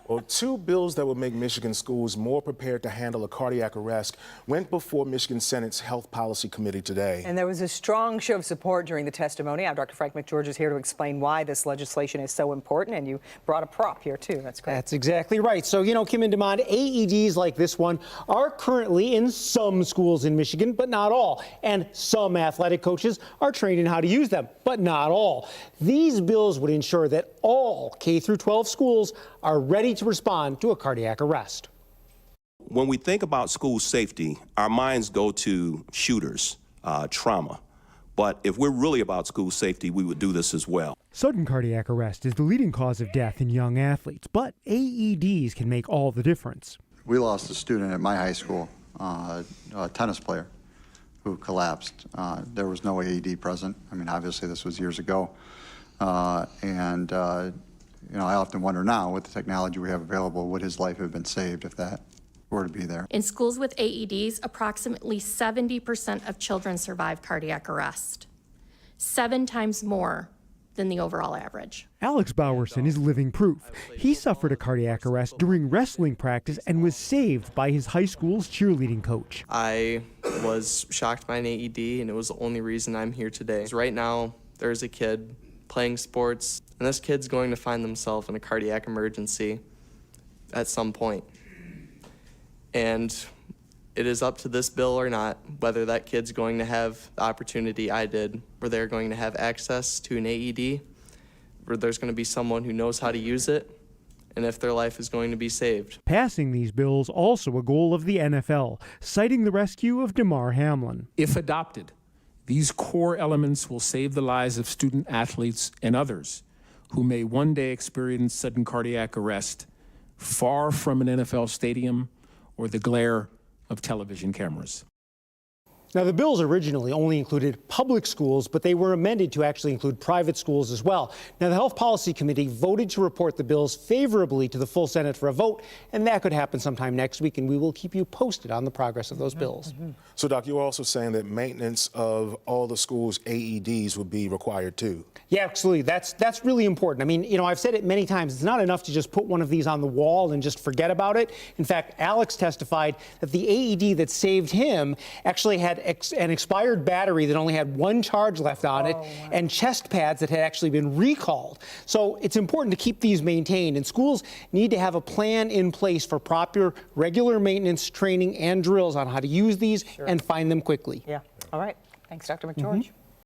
Well, two bills that would make Michigan schools more prepared to handle a cardiac arrest went before Michigan Senate's Health Policy Committee today. And there was a strong show of support during the testimony. I'm Dr. Frank McGeorge is here to explain why this legislation is so important, and you brought a prop here too. That's great. That's exactly right. So, you know, Kim and Demond, AEDs like this one are currently in some schools in Michigan, but not all. And some athletic coaches are trained in how to use them, but not all. These bills would ensure that all K through 12 schools are ready to respond to a cardiac arrest. When we think about school safety, our minds go to shooters, trauma. But if we're really about school safety, we would do this as well. Sudden cardiac arrest is the leading cause of death in young athletes, but AEDs can make all the difference. We lost a student at my high school, a tennis player, who collapsed. There was no AED present. I mean, obviously this was years ago. You know, I often wonder now, with the technology we have available, would his life have been saved if that were to be there? In schools with AEDs, approximately 70% of children survive cardiac arrest, 7 times more than the overall average. Alex Bowerson is living proof. He suffered a cardiac arrest during wrestling practice and was saved by his high school's cheerleading coach. I was shocked by an AED, and it was the only reason I'm here today. Right now, there's a kid playing sports, and this kid's going to find themselves in a cardiac emergency at some point. And it is up to this bill or not whether that kid's going to have the opportunity I did, where they're going to have access to an AED, where there's going to be someone who knows how to use it, and if their life is going to be saved. Passing these bills also a goal of the NFL, citing the rescue of DeMar Hamlin. If adopted, these core elements will save the lives of student athletes and others who may one day experience sudden cardiac arrest far from an NFL stadium or the glare of television cameras. Now, the bills originally only included public schools, but they were amended to actually include private schools as well. Now, the Health Policy Committee voted to report the bills favorably to the full Senate for a vote, and that could happen sometime next week, and we will keep you posted on the progress of those bills. So, Doc, you're also saying that maintenance of all the schools' AEDs would be required too? Yeah, absolutely. That's really important. I mean, you know, I've said it many times. It's not enough to just put one of these on the wall and just forget about it. In fact, Alex testified that the AED that saved him actually had an expired battery that only had one charge left on it, and chest pads that had actually been recalled. So it's important to keep these maintained, and schools need to have a plan in place for proper regular maintenance training and drills on how to use these and find them quickly. Yeah. All right. Thanks, Dr. McGeorge.